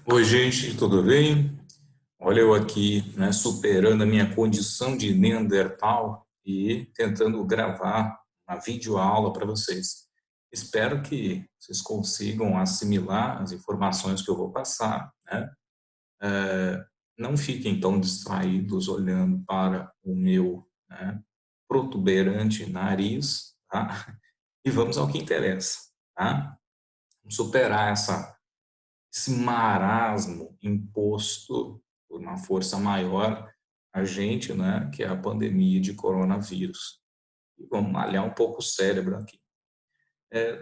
Oi, gente, tudo bem? Olha eu aqui, né, superando a minha condição de Neandertal e tentando gravar uma videoaula para vocês. Espero que vocês consigam assimilar as informações que eu vou passar, né? Não fiquem tão distraídos olhando para o meu, né, protuberante nariz, tá? E vamos ao que interessa, tá? Vamos superar esse marasmo imposto por uma força maior a gente, né, que é a pandemia de coronavírus. E vamos malhar um pouco o cérebro aqui.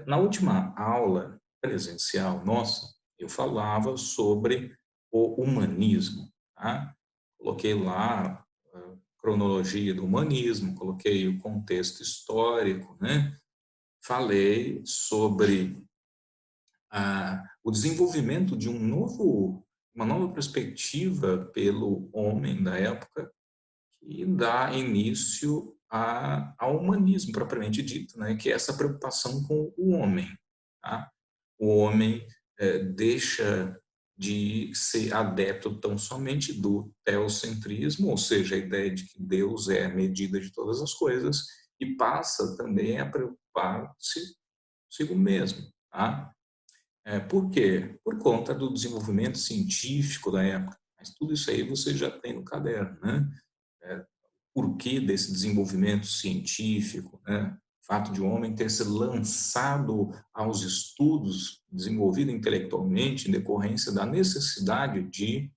Na última aula presencial nossa, eu falava sobre o humanismo, tá? Coloquei lá a cronologia do humanismo, coloquei o contexto histórico, né? Falei sobre o desenvolvimento de uma nova perspectiva pelo homem da época que dá início ao humanismo propriamente dito, né? Que é essa preocupação com o homem. Tá? O homem deixa de ser adepto tão somente do teocentrismo, ou seja, a ideia de que Deus é a medida de todas as coisas, e passa também a preocupar-se consigo mesmo. Tá? Por quê? Por conta do desenvolvimento científico da época. Mas tudo isso aí você já tem no caderno, né? É, Porquê desse desenvolvimento científico, né? O fato de o homem ter se lançado aos estudos, desenvolvido intelectualmente em decorrência da necessidade de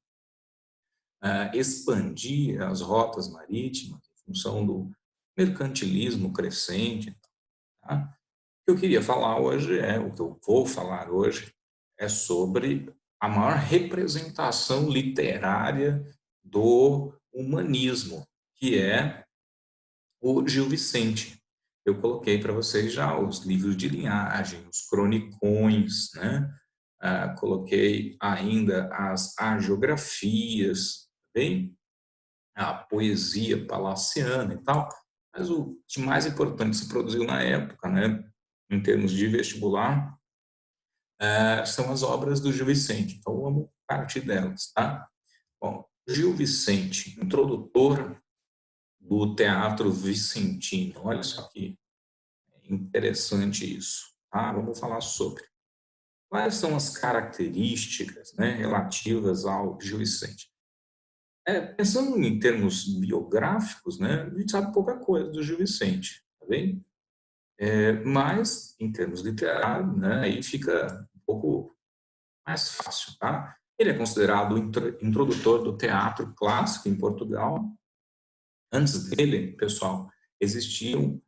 expandir as rotas marítimas em função do mercantilismo crescente. Tá? O que eu queria falar hoje o que eu vou falar hoje é sobre a maior representação literária do humanismo, que é o Gil Vicente. Eu coloquei para vocês já os livros de linhagem, os cronicões, né? Coloquei ainda as agiografias, bem? A poesia palaciana e tal, mas o que mais importante se produziu na época, né, em termos de vestibular, são as obras do Gil Vicente. Então vamos partir delas, tá? Bom, Gil Vicente, introdutor do teatro vicentino. Olha só que interessante isso, tá? Vamos falar sobre. Quais são as características, né, relativas ao Gil Vicente? Pensando em termos biográficos, né, a gente sabe pouca coisa do Gil Vicente, tá bem? Mas, em termos literários, né, aí fica um pouco mais fácil, tá? Ele é considerado o introdutor do teatro clássico em Portugal. Antes dele, pessoal, existiam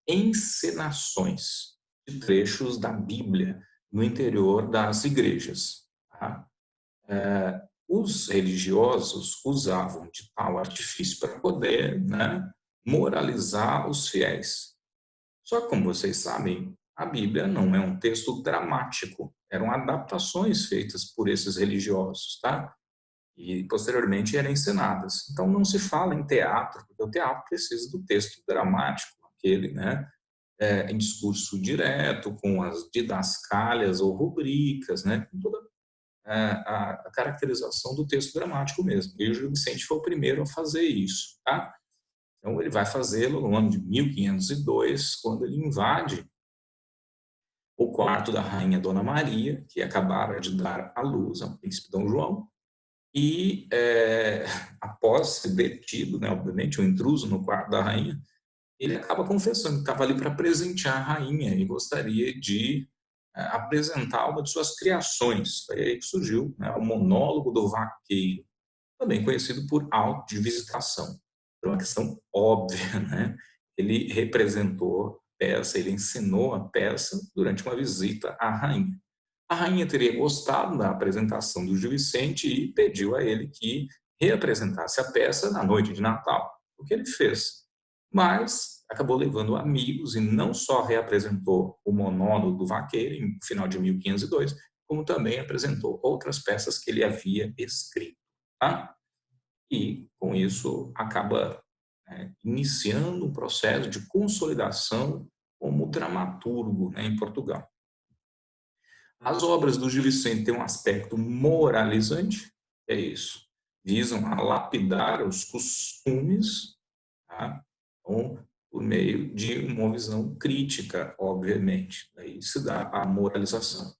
encenações de trechos da Bíblia no interior das igrejas, tá? Os religiosos usavam de tal artifício para poder, né, moralizar os fiéis. Só que, como vocês sabem, a Bíblia não é um texto dramático, eram adaptações feitas por esses religiosos, tá? E posteriormente eram ensinadas. Então não se fala em teatro, porque o teatro precisa do texto dramático, aquele, né? Em discurso direto, com as didascálias ou rubricas, né? Com toda a caracterização do texto dramático mesmo. E o Gil Vicente foi o primeiro a fazer isso, tá? Então ele vai fazê-lo no ano de 1502, quando ele invade o quarto da rainha Dona Maria, que acabara de dar à luz ao príncipe Dom João, e após ser detido, né, obviamente, o intruso no quarto da rainha, ele acaba confessando que estava ali para presentear a rainha e gostaria de apresentar uma de suas criações. Foi aí que surgiu, né, o monólogo do vaqueiro, também conhecido por auto de visitação. Por uma questão óbvia, né? Ele representou a peça, ele ensinou a peça durante uma visita à rainha. A rainha teria gostado da apresentação do Gil Vicente e pediu a ele que reapresentasse a peça na noite de Natal, o que ele fez. Mas acabou levando amigos e não só reapresentou o monólogo do vaqueiro em final de 1502, como também apresentou outras peças que ele havia escrito. Tá? E, com isso, acaba iniciando um processo de consolidação como dramaturgo, né, em Portugal. As obras do Gil Vicente têm um aspecto moralizante, é isso, visam a lapidar os costumes, tá? Então, por meio de uma visão crítica, obviamente. Daí se dá a moralização.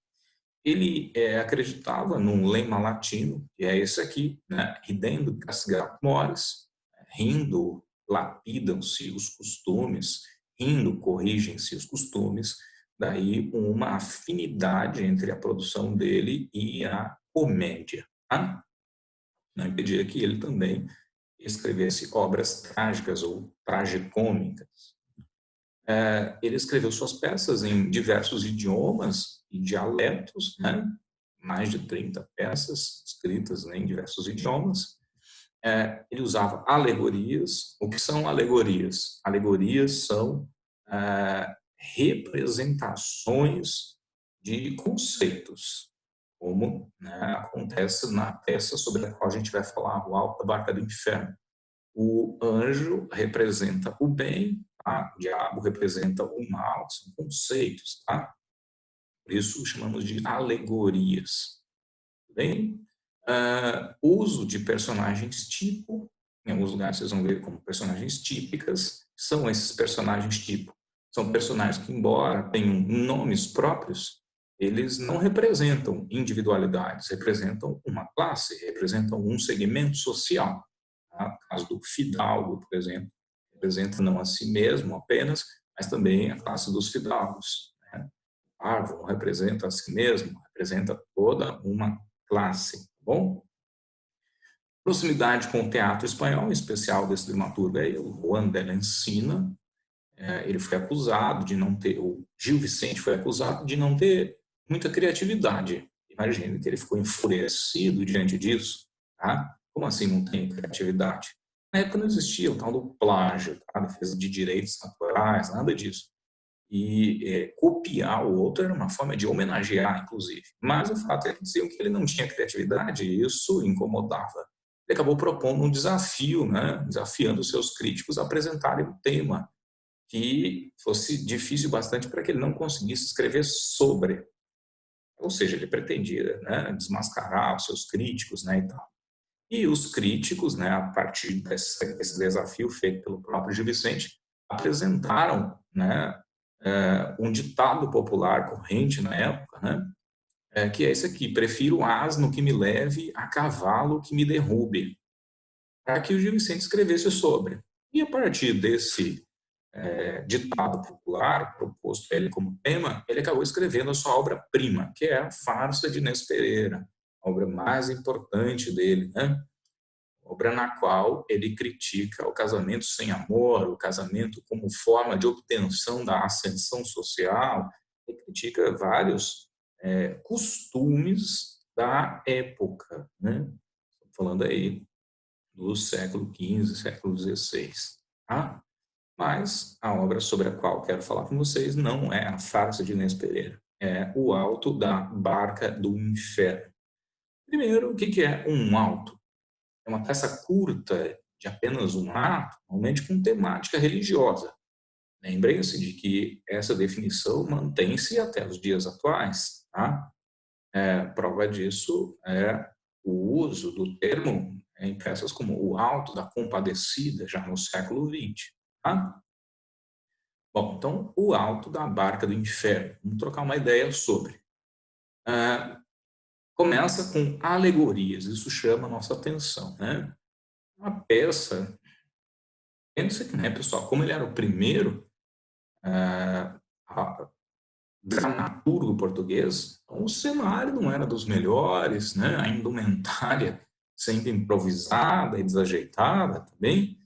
Ele acreditava num lema latino, que é esse aqui, né? Ridendo castigat mores, rindo lapidam-se os costumes, rindo corrigem-se os costumes, daí uma afinidade entre a produção dele e a comédia. Tá? Não impedia que ele também escrevesse obras trágicas ou tragicômicas. Ele escreveu suas peças em diversos idiomas e dialetos, né? Mais de 30 peças escritas, né, em diversos idiomas. Ele usava alegorias. O que são alegorias? Alegorias são representações de conceitos, como, né, acontece na peça sobre a qual a gente vai falar, O Alto da Barca do Inferno. O anjo representa o bem, tá? O diabo representa o mal, são conceitos, tá? Por isso chamamos de alegorias. Bem, uso de personagens tipo, em alguns lugares vocês vão ver como personagens típicas, são esses personagens tipo. São personagens que, embora tenham nomes próprios, eles não representam individualidades, representam uma classe, representam um segmento social. Tá? O caso do fidalgo, por exemplo, representa não a si mesmo apenas, mas também a classe dos fidalgos. Né? O párvulo representa a si mesmo, representa toda uma classe. Tá bom? Proximidade com o teatro espanhol, em especial desse dramaturgo aí, o Juan de la Encina. Ele foi acusado de não ter, o Gil Vicente foi acusado de não ter muita criatividade. Imagina que ele ficou enfurecido diante disso. Tá? Como assim não tem criatividade? Na época não existia o tal do plágio, tá? Defesa de direitos autorais, nada disso. E copiar o outro era uma forma de homenagear, inclusive. Mas o fato é que diziam que ele não tinha criatividade e isso incomodava. Ele acabou propondo um desafio, né? Desafiando os seus críticos a apresentarem um tema que fosse difícil bastante para que ele não conseguisse escrever sobre. Ou seja, ele pretendia, né, desmascarar os seus críticos, né, e tal. E os críticos, né, a partir desse desafio feito pelo próprio Gil Vicente, apresentaram, né, um ditado popular corrente na época, né, que é esse aqui: prefiro asno que me leve a cavalo que me derrube, para que o Gil Vicente escrevesse sobre. E a partir desse ditado popular proposto a ele como tema, ele acabou escrevendo a sua obra-prima, que é a Farsa de Inês Pereira, a obra mais importante dele, né? Obra na qual ele critica o casamento sem amor, o casamento como forma de obtenção da ascensão social, ele critica vários costumes da época, né? Falando aí do século XV, século XVI. Tá? Mas a obra sobre a qual quero falar com vocês não é a Farsa de Inês Pereira, é O Alto da Barca do Inferno. Primeiro, o que é um alto? É uma peça curta, de apenas um ato, normalmente com temática religiosa. Lembrem-se de que essa definição mantém-se até os dias atuais. Tá? Prova disso é o uso do termo em peças como O Alto da Compadecida, já no século XX. Tá? Bom, então, O Alto da Barca do Inferno. Vamos trocar uma ideia sobre. Começa com alegorias, isso chama a nossa atenção. Né? Uma peça, pensa que, né, pessoal, como ele era o primeiro dramaturgo português, então o cenário não era dos melhores, né? A indumentária sempre improvisada e desajeitada também.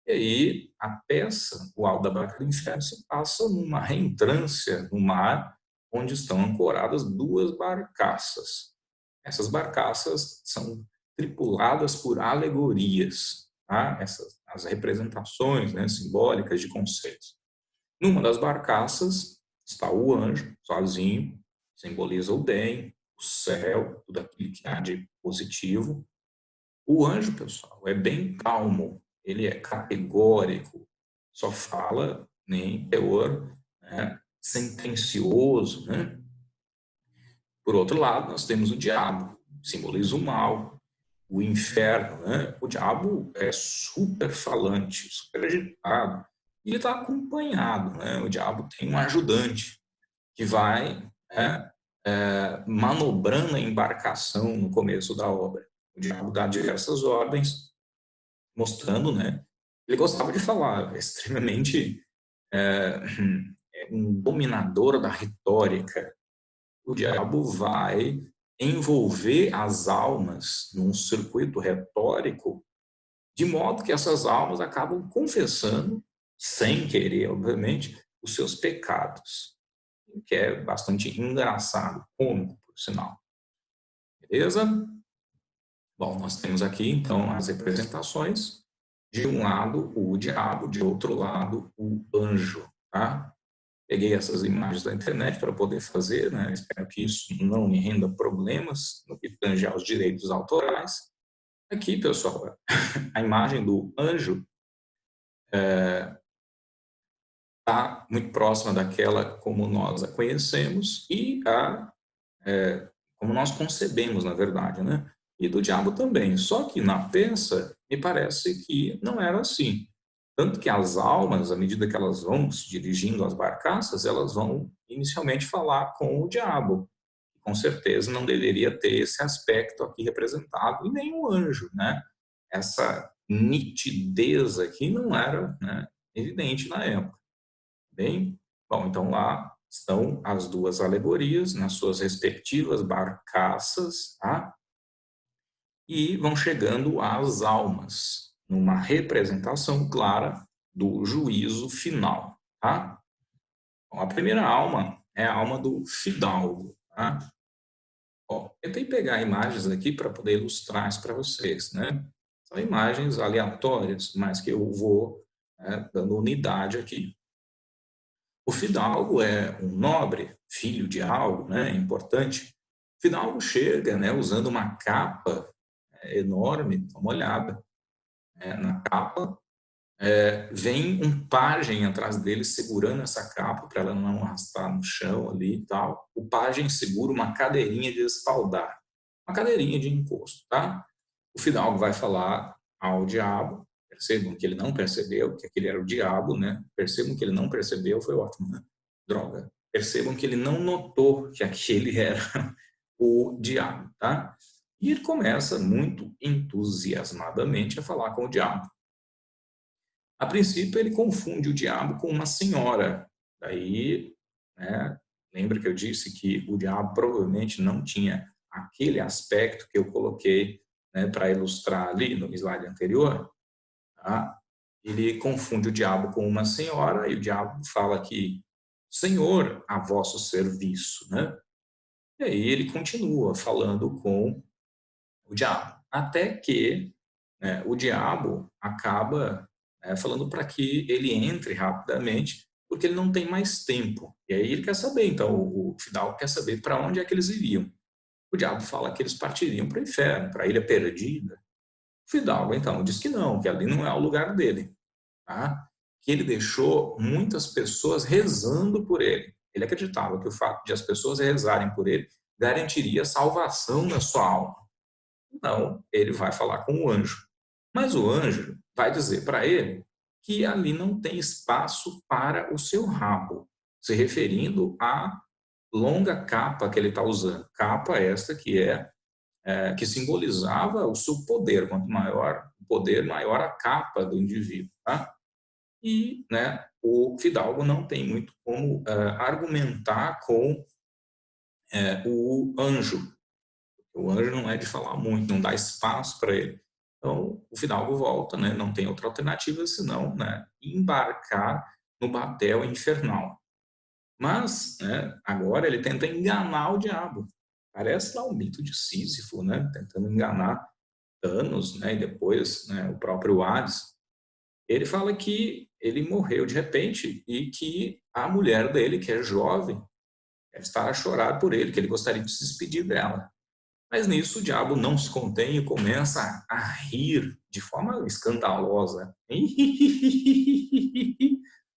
E aí a peça, O Alto da Barca do Inferno, se passa numa reentrância no mar, onde estão ancoradas duas barcaças. Essas barcaças são tripuladas por alegorias, tá? As representações, né, simbólicas de conceitos. Numa das barcaças está o anjo, sozinho, simboliza o bem, o céu, tudo aquilo que há de positivo. O anjo, pessoal, é bem calmo, ele é categórico, só fala em teor, né, sentencioso, né? Por outro lado, nós temos o diabo, que simboliza o mal, o inferno, né? O diabo é super falante, super agitado, e ele está acompanhado, né? O diabo tem um ajudante que vai, né, manobrando a embarcação no começo da obra. O diabo dá diversas ordens, mostrando, né? Ele gostava de falar, é extremamente um dominador da retórica. O diabo vai envolver as almas num circuito retórico, de modo que essas almas acabam confessando, sem querer, obviamente, os seus pecados, o que é bastante engraçado, cômico, por sinal. Beleza? Bom, nós temos aqui, então, as representações. De um lado, o diabo, de outro lado, o anjo, tá? Peguei essas imagens da internet para poder fazer, né? Espero que isso não me renda problemas no que tange aos direitos autorais. Aqui, pessoal, a imagem do anjo está muito próxima daquela como nós a conhecemos e como nós concebemos, na verdade, né? E do diabo também. Só que na peça, me parece que não era assim. Tanto que as almas, à medida que elas vão se dirigindo às barcaças, elas vão inicialmente falar com o diabo. Com certeza não deveria ter esse aspecto aqui representado, e nem o anjo, né? Essa nitidez aqui não era, né, evidente na época. Bem, bom, então lá estão as duas alegorias nas suas respectivas barcaças, tá? E vão chegando às almas, numa representação clara do juízo final, tá? Bom, a primeira alma é a alma do fidalgo, tá? Ó, tentei pegar imagens aqui para poder ilustrar isso para vocês, né? São imagens aleatórias, mas que eu vou, né, dando unidade aqui. O fidalgo é um nobre, filho de algo, né, importante. O fidalgo chega, né, usando uma capa enorme, dá uma olhada, na capa. Vem um pajem atrás dele segurando essa capa para ela não arrastar no chão ali e tal. O pajem segura uma cadeirinha de espaldar, uma cadeirinha de encosto, tá? O fidalgo vai falar ao diabo. Percebam que ele não percebeu que aquele era o diabo, né? Percebam que ele não percebeu, foi ótimo, né? Droga. Percebam que ele não notou que aquele era o diabo, tá? E ele começa muito entusiasmadamente a falar com o diabo. A princípio, ele confunde o diabo com uma senhora. Daí, né, lembra que eu disse que o diabo provavelmente não tinha aquele aspecto que eu coloquei, né, para ilustrar ali no slide anterior, tá? Ele confunde o diabo com uma senhora e o diabo fala que Senhor, a vosso serviço, né? E aí ele continua falando com o diabo, até que, né, o diabo acaba, falando para que ele entre rapidamente, porque ele não tem mais tempo. E aí ele quer saber, então o fidalgo quer saber para onde é que eles iriam. O diabo fala que eles partiriam para o inferno, para a ilha perdida. O fidalgo, então, diz que não, que ali não é o lugar dele, tá? Que ele deixou muitas pessoas rezando por ele. Ele acreditava que o fato de as pessoas rezarem por ele garantiria a salvação da sua alma. Então, ele vai falar com o anjo. Mas o anjo vai dizer para ele que ali não tem espaço para o seu rabo, se referindo à longa capa que ele está usando. Capa esta que simbolizava o seu poder. Quanto maior o poder, maior a capa do indivíduo. Tá? E, né, o fidalgo não tem muito como argumentar com o anjo. O anjo não é de falar muito, não dá espaço para ele. Então, o fidalgo volta, né? Não tem outra alternativa senão, né, embarcar no batel infernal. Mas, né, agora ele tenta enganar o diabo. Parece lá o mito de Sísifo, né? Tentando enganar Thanos, né? E depois, né, o próprio Hades. Ele fala que ele morreu de repente e que a mulher dele, que é jovem, está a chorar por ele, que ele gostaria de se despedir dela. Mas nisso o diabo não se contém e começa a rir de forma escandalosa.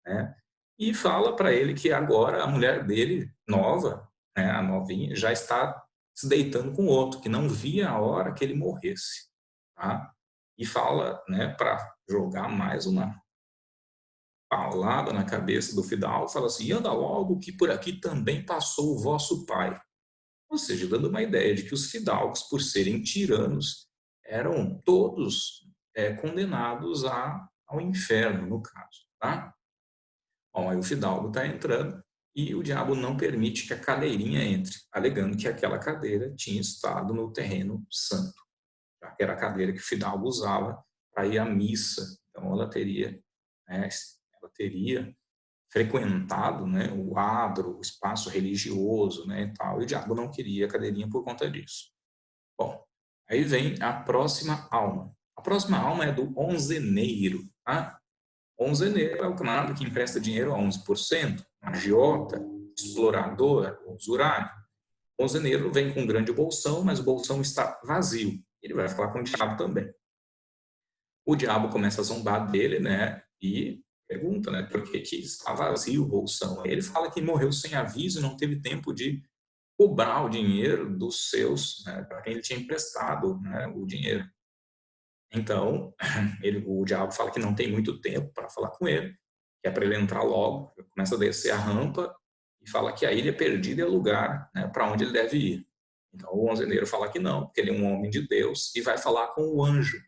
Né? E fala para ele que agora a mulher dele, nova, né, a novinha, já está se deitando com outro, que não via a hora que ele morresse. Tá? E fala, né, para jogar mais uma paulada na cabeça do fidalgo, fala assim: anda logo, que por aqui também passou o vosso pai. Ou seja, dando uma ideia de que os fidalgos, por serem tiranos, eram todos condenados ao inferno, no caso. Tá? Bom, aí o fidalgo está entrando e o diabo não permite que a cadeirinha entre, alegando que aquela cadeira tinha estado no terreno santo, já que era a cadeira que o fidalgo usava para ir à missa. Então ela teria frequentado, né, o adro, o espaço religioso, né, e tal, e o diabo não queria a cadeirinha por conta disso. Bom, aí vem a próxima alma. A próxima alma é do onzeneiro, tá? Onzeneiro é o camarada que empresta dinheiro a 11%, agiota, explorador, usurário. O onzeneiro vem com um grande bolsão, mas o bolsão está vazio. Ele vai falar com o diabo também. O diabo começa a zombar dele, né? E pergunta, né? Por que está vazio o bolsão? Aí ele fala que morreu sem aviso e não teve tempo de cobrar o dinheiro dos seus, né, para quem ele tinha emprestado, né, o dinheiro. Então, o diabo fala que não tem muito tempo para falar com ele, que é para ele entrar logo, começa a descer a rampa e fala que a ilha perdida é o lugar, né, para onde ele deve ir. Então, o onzeneiro fala que não, porque ele é um homem de Deus e vai falar com o anjo.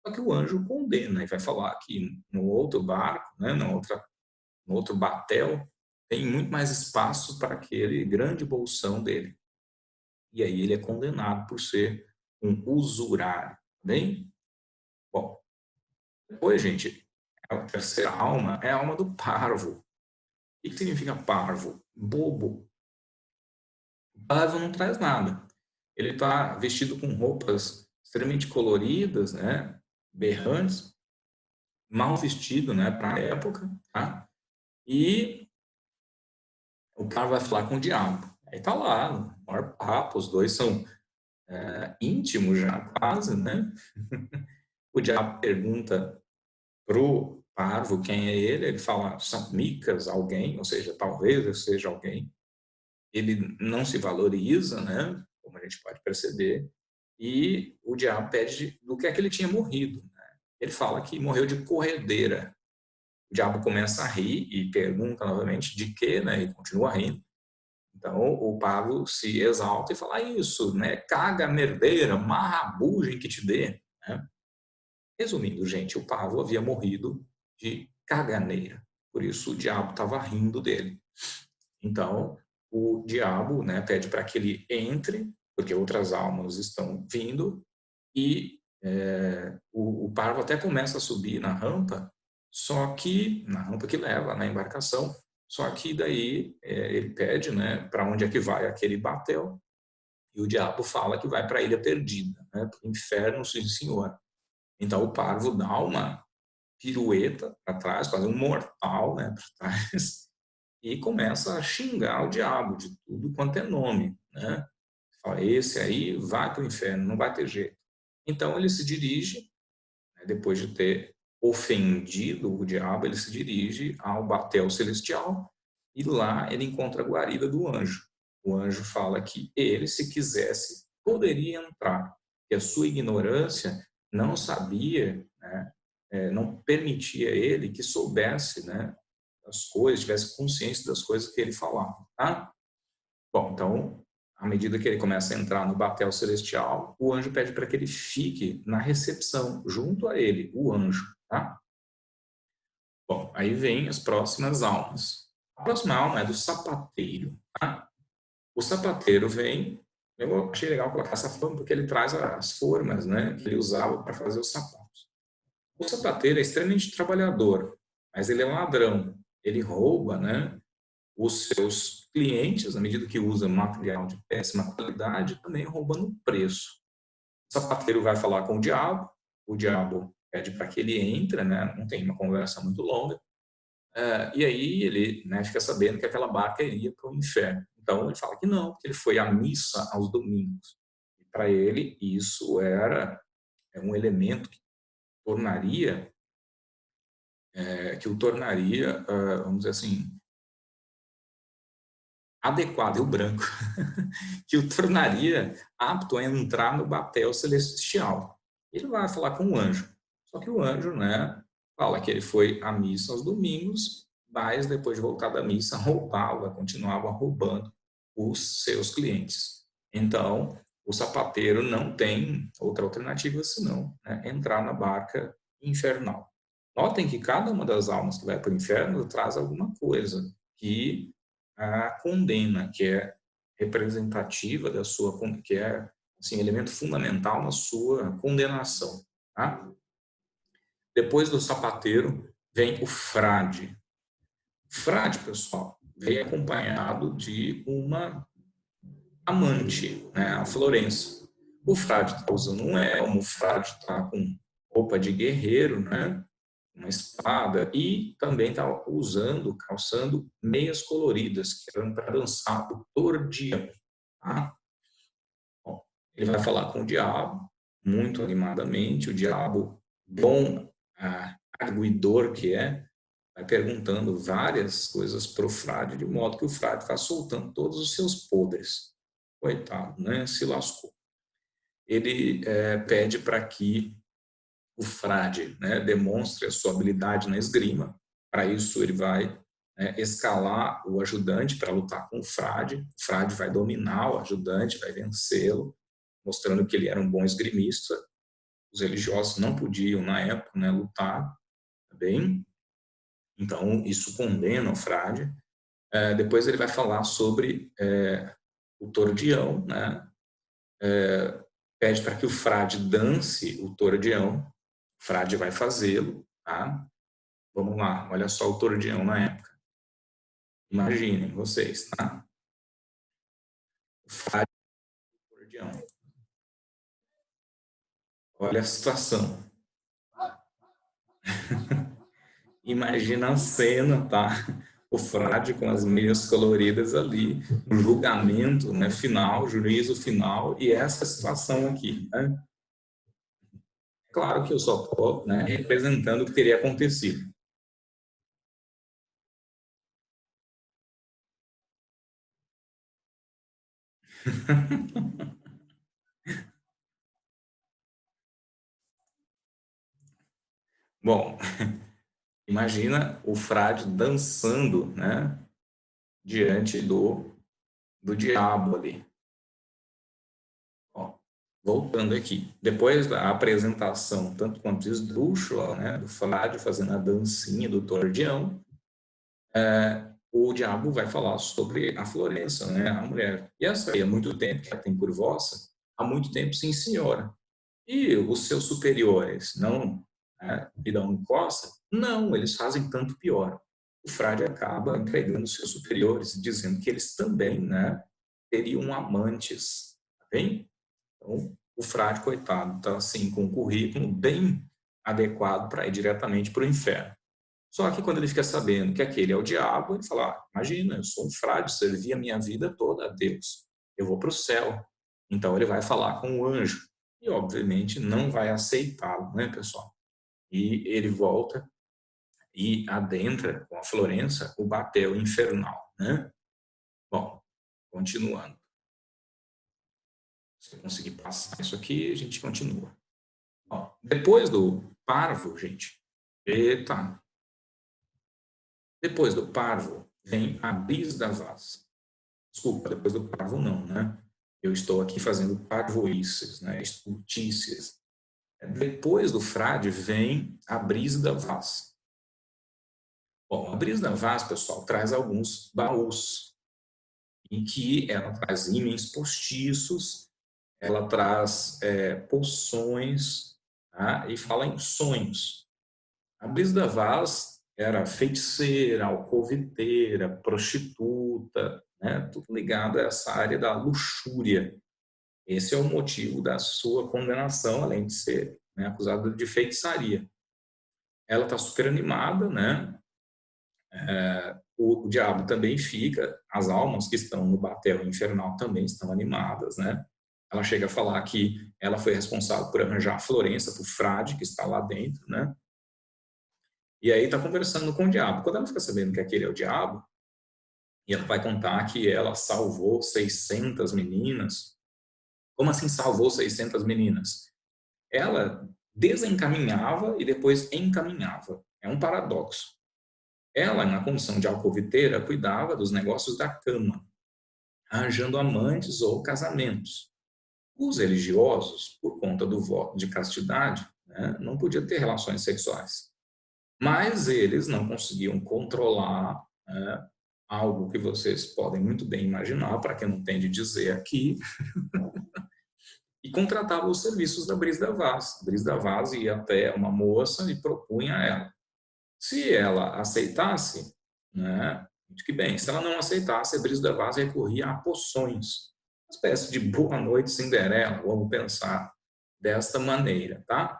Só que o anjo condena e vai falar que no outro barco, né, no outro batel, tem muito mais espaço para aquele grande bolsão dele. E aí ele é condenado por ser um usurário. Tá bem? Bom, depois, gente, a terceira alma é a alma do parvo. O que significa parvo? Bobo. Parvo não traz nada. Ele está vestido com roupas extremamente coloridas, né? Berrantes, mal vestido, né? Para a época, tá? E o cara vai falar com o diabo. Aí tá lá, no maior papo, os dois são íntimos já, quase, né? O diabo pergunta pro parvo quem é ele fala, são micas, alguém, ou seja, talvez eu seja alguém. Ele não se valoriza, né? Como a gente pode perceber, e o diabo pede do que é que ele tinha morrido. Né? Ele fala que morreu de corredeira. O diabo começa a rir e pergunta novamente de quê, né? E continua rindo. Então o Pablo se exalta e fala isso, né? Caga merdeira, marrabugem que te dê. Né? Resumindo, gente, o Pablo havia morrido de caganeira. Por isso o diabo estava rindo dele. Então o diabo, né, pede para que ele entre, porque outras almas estão vindo, e o Parvo até começa a subir na rampa, só que na rampa que leva na embarcação, só que daí ele pede, né, para onde é que vai aquele batel, e o diabo fala que vai para a ilha perdida, né, para o inferno, sim senhor. Então o Parvo dá uma pirueta para trás, quase um mortal, né, para trás, e começa a xingar o diabo de tudo quanto é nome, né? Fala, esse aí vai para o inferno, não vai ter jeito. Então ele se dirige, né, depois de ter ofendido o diabo, ele se dirige ao batel celestial e lá ele encontra a guarida do anjo. O anjo fala que ele, se quisesse, poderia entrar, que a sua ignorância não sabia, né, não permitia ele que soubesse, né, as coisas, tivesse consciência das coisas que ele falava, tá? Bom, então, à medida que ele começa a entrar no batel celestial, o anjo pede para que ele fique na recepção, junto a ele, o anjo, tá? Bom, aí vem as próximas almas. A próxima alma é do sapateiro, tá? O sapateiro vem, eu achei legal colocar essa forma porque ele traz as formas, né, que ele usava para fazer os sapatos. O sapateiro é extremamente trabalhador, mas ele é um ladrão. Ele rouba, né, os seus clientes, à medida que usa material de péssima qualidade, também roubando preço. O sapateiro vai falar com o diabo pede para que ele entre, né? Não tem uma conversa muito longa, e aí ele, né, fica sabendo que aquela barca iria para o inferno. Então ele fala que não, porque ele foi à missa aos domingos. E para ele isso era um elemento que tornaria, que o tornaria, vamos dizer assim, adequado, é o branco, que o tornaria apto a entrar no batel celestial. Ele vai falar com o anjo. Só que o anjo, né, fala que ele foi à missa aos domingos, mas depois de voltar da missa, continuava roubando os seus clientes. Então, o sapateiro não tem outra alternativa senão, né, entrar na barca infernal. Notem que cada uma das almas que vai para o inferno traz alguma coisa que a condena, que é representativa da sua, que é assim, elemento fundamental na sua condenação. Tá? Depois do sapateiro vem o frade. O frade, pessoal, vem acompanhado de uma amante, né, a Florença. O frade está usando um elmo, o frade está com roupa de guerreiro, né, uma espada, e também está calçando meias coloridas, que eram para dançar o tordião. Tá? Bom, ele vai falar com o diabo, muito animadamente, o diabo, bom arguidor que é, vai perguntando várias coisas para o frade, de modo que o frade vai soltando todos os seus podres. Coitado, né? Se lascou. Ele pede para que o frade, né, demonstre a sua habilidade na esgrima. Para isso, ele vai escalar o ajudante para lutar com o frade vai dominar o ajudante, vai vencê-lo, mostrando que ele era um bom esgrimista. Os religiosos não podiam, na época, né, lutar, tá bem? Então, isso condena o frade. Depois ele vai falar sobre o tordião, né? Pede para que o frade dance o tordião, o frade vai fazê-lo, tá? Vamos lá, olha só o tordião na época. Imaginem vocês, tá? O frade o tordião. Olha a situação. Imagina a cena, tá? O frade com as meias coloridas ali, o julgamento, né, final, juízo final, e essa situação aqui, né? Claro que eu só estou, né, representando o que teria acontecido. Bom, imagina o frade dançando, né, diante do diabo ali. Ó, voltando aqui, depois da apresentação, tanto quanto esdrúxula, né, do frade fazendo a dancinha do tordião, o diabo vai falar sobre a Florença, né, a mulher. E essa aí, há muito tempo que ela tem por vossa, há muito tempo, sim, senhora. E os seus superiores não, né, lhe dão costa? Não, eles fazem tanto pior. O frade acaba entregando os seus superiores, dizendo que eles também, né, teriam amantes. Tá bem? Então, o frade, coitado, está assim, com um currículo bem adequado para ir diretamente para o inferno. Só que quando ele fica sabendo que aquele é o diabo, ele fala, imagina, eu sou um frade, servi a minha vida toda a Deus, eu vou para o céu. Então ele vai falar com o anjo e obviamente não vai aceitá-lo, né, pessoal? E ele volta e adentra com a Florença o batel infernal, né? Bom, continuando. Se eu conseguir passar isso aqui, a gente continua. Bom, depois do parvo, gente, eita, depois do parvo vem a bis da vaz. Desculpa, depois do parvo não, né? Eu estou aqui fazendo parvoices, né? Estultícias. Depois do frade vem a brisa da vaz. Bom, a brisa da vaz, pessoal, traz alguns baús, em que ela traz ímãs postiços, ela traz poções, tá? E fala em sonhos. A brisa da vaz era feiticeira, alcoviteira, prostituta, né? Tudo ligado a essa área da luxúria. Esse é o motivo da sua condenação, além de ser, né, acusada de feitiçaria. Ela está super animada, né? O diabo também fica, as almas que estão no batel infernal também estão animadas, né? Ela chega a falar que ela foi responsável por arranjar a Florença para o frade que está lá dentro, né? E aí está conversando com o diabo. Quando ela fica sabendo que aquele é o diabo, e ela vai contar que ela salvou 600 meninas. Como assim salvou 600 meninas? Ela desencaminhava e depois encaminhava. É um paradoxo. Ela, na condição de alcoviteira, cuidava dos negócios da cama, arranjando amantes ou casamentos. Os religiosos, por conta do voto de castidade, né, não podiam ter relações sexuais. Mas eles não conseguiam controlar, né, algo que vocês podem muito bem imaginar, para quem não tem de dizer aqui, e contratavam os serviços da Brise da Vaz. A Brise da Vaz ia até uma moça e propunha a ela. Se ela aceitasse, né, muito que bem. Se ela não aceitasse, a Brise da Vaz recorria a poções. Uma espécie de boa noite Cinderela, vamos pensar desta maneira, tá?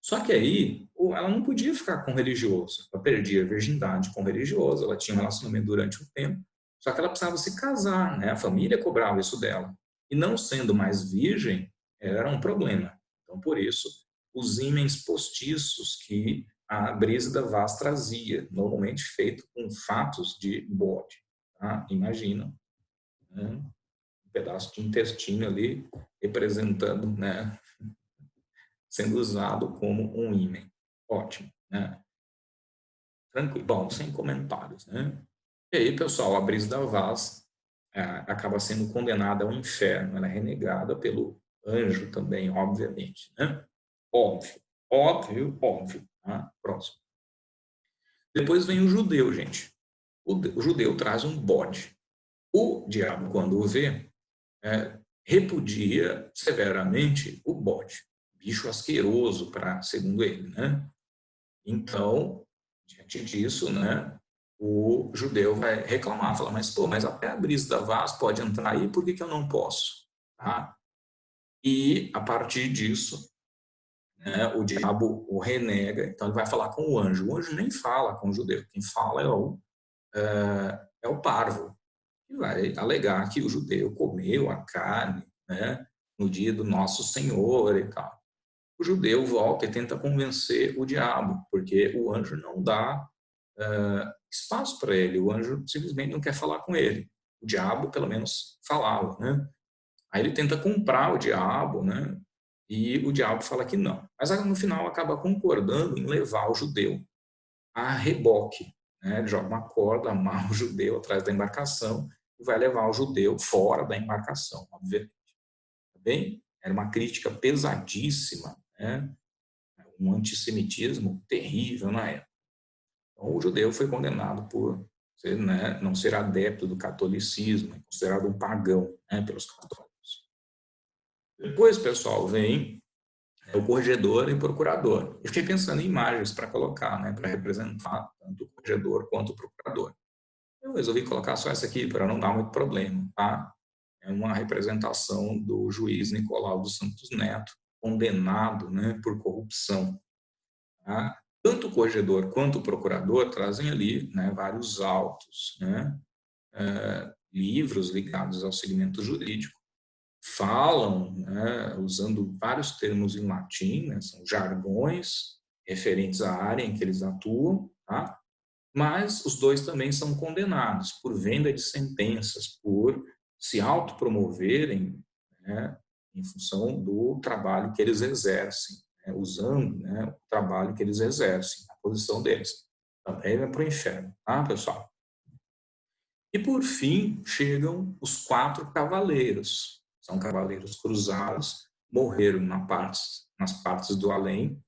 Só que aí, ela não podia ficar com o religioso. Ela perdia a virgindade com o religioso, ela tinha um relacionamento durante um tempo, só que ela precisava se casar, né? A família cobrava isso dela. E não sendo mais virgem, era um problema. Então, por isso, os ímens postiços que a Brígida Vaz trazia, normalmente feito com fatos de bode. Tá? Imagina, né? Um pedaço de intestino ali representando, né? Sendo usado como um ímã. Ótimo, né? Tranquilo. Bom, sem comentários, né? E aí, pessoal, a Brise da Vaz acaba sendo condenada ao inferno. Ela é renegada pelo anjo também, obviamente, né? Óbvio, óbvio, óbvio. Tá? Próximo. Depois vem o judeu, gente. O judeu traz um bode. O diabo, quando o vê, repudia severamente o bode. Bicho asqueroso, segundo ele, né? Então, diante disso, né, o judeu vai reclamar, falar, mas até a Brise da Vaz pode entrar aí, por que que eu não posso? Tá? E, a partir disso, né, o diabo o renega, então ele vai falar com o anjo. O anjo nem fala com o judeu, quem fala é o parvo, que vai alegar que o judeu comeu a carne, né, no dia do nosso Senhor e tal. O judeu volta e tenta convencer o diabo, porque o anjo não dá espaço para ele, o anjo simplesmente não quer falar com ele. O diabo, pelo menos, falava, né? Aí ele tenta comprar o diabo, né? E o diabo fala que não. Mas no final acaba concordando em levar o judeu a reboque, né? Ele joga uma corda, amarra o judeu atrás da embarcação e vai levar o judeu fora da embarcação, obviamente. Tá bem? Era uma crítica pesadíssima, né? Um antissemitismo terrível na época. Então, o judeu foi condenado por ser, né, não ser adepto do catolicismo, considerado um pagão, né, pelos católicos. Depois, pessoal, vem o corregedor e o procurador. Eu fiquei pensando em imagens para colocar, né, para representar tanto o corregedor quanto o procurador. Eu resolvi colocar só essa aqui para não dar muito problema, tá? É uma representação do juiz Nicolau dos Santos Neto, condenado, né, por corrupção. Tá? Tanto o corregedor quanto o procurador trazem ali, né, vários autos, né, livros ligados ao segmento jurídico, falam, né, usando vários termos em latim, né, são jargões referentes à área em que eles atuam, tá? Mas os dois também são condenados por venda de sentenças, por se autopromoverem, né, em função do trabalho que eles exercem, né, usando, né, o trabalho que eles exercem, a posição deles. Também vai para o inferno, tá, pessoal? E, por fim, chegam os 4 cavaleiros. São cavaleiros cruzados, morreram nas partes do além,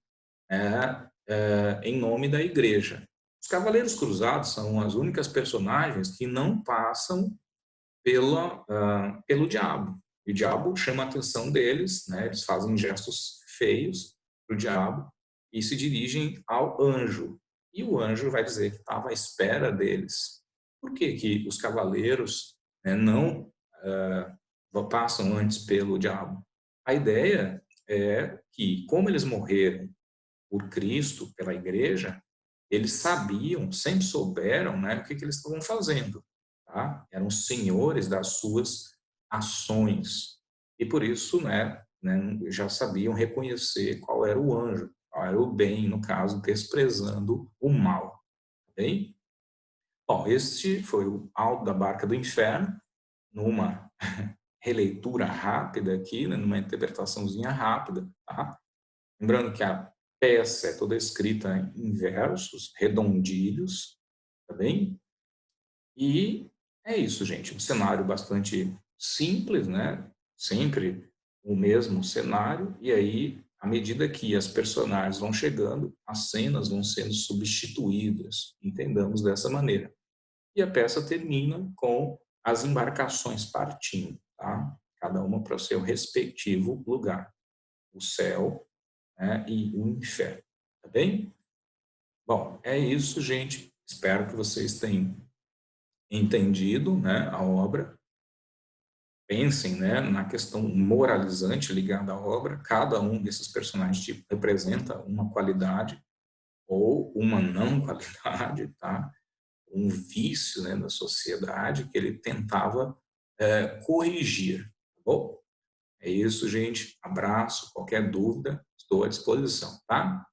em nome da igreja. Os Cavaleiros Cruzados são as únicas personagens que não passam pelo diabo. E o diabo chama a atenção deles, né? Eles fazem gestos feios para o diabo e se dirigem ao anjo. E o anjo vai dizer que estava à espera deles. Por que que os cavaleiros, né, não passam antes pelo diabo? A ideia é que, como eles morreram por Cristo, pela igreja, eles sabiam, sempre souberam, né, o que eles estavam fazendo. Tá? Eram senhores das suas ações. E por isso, né, já sabiam reconhecer qual era o anjo, qual era o bem, no caso, desprezando o mal. Tá bem? Bom, este foi o Alto da Barca do Inferno, numa releitura rápida aqui, né, numa interpretaçãozinha rápida, tá? Lembrando que a peça é toda escrita em versos, redondilhos, tá bem? E é isso, gente. Um cenário bastante simples, né? Sempre o mesmo cenário, e aí, à medida que as personagens vão chegando, as cenas vão sendo substituídas, entendamos dessa maneira. E a peça termina com as embarcações partindo, tá? Cada uma para o seu respectivo lugar, o céu, né, e o inferno, tá bem? Bom, é isso, gente. Espero que vocês tenham entendido, né, a obra. Pensem, né, na questão moralizante ligada à obra. Cada um desses personagens tipo, representa uma qualidade ou uma não qualidade, tá? Um vício, né, da sociedade que ele tentava corrigir. Tá bom? É isso, gente. Abraço. Qualquer dúvida, estou à disposição, tá?